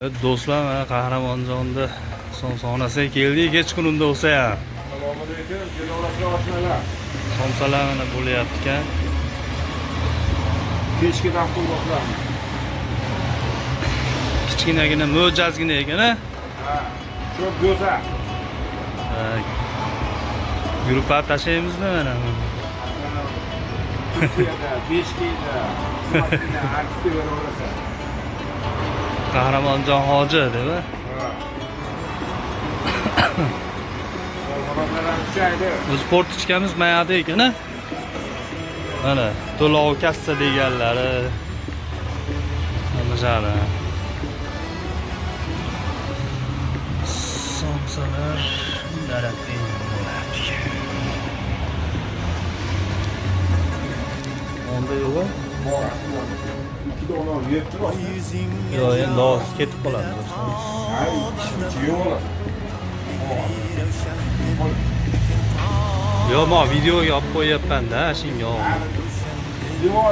Evet do'stlar, mana Qahramonjonda somsonasiga keldik, kechqurunda bo'lsa ham. Assalomu alaykum, janoblari oshnalar. Somsalar mana bo'layapti ekan. Kechkidan qulmoqlar. Kichkinagina, mo'jazgina ekan, a? Ha, ko'p go'zal. Guruh tashlaymizmi mana? Turkiyada, Beshkentda, Toshkentda aksiya beraverasiz. Qahramonjon hoji deb. O'z portichkamiz mayada ekan, a? Mana to'lov kassa deganlari. Mana jana. Somsalar darakli bo'lardi. Onda yo'q. Ikki dona yeb turib. Yo'q, endi hozir ketib qoladi do'stlar. Ay, yo'q. Yo'q, men videoga olib qo'yapman-da, shunga. Yo'q.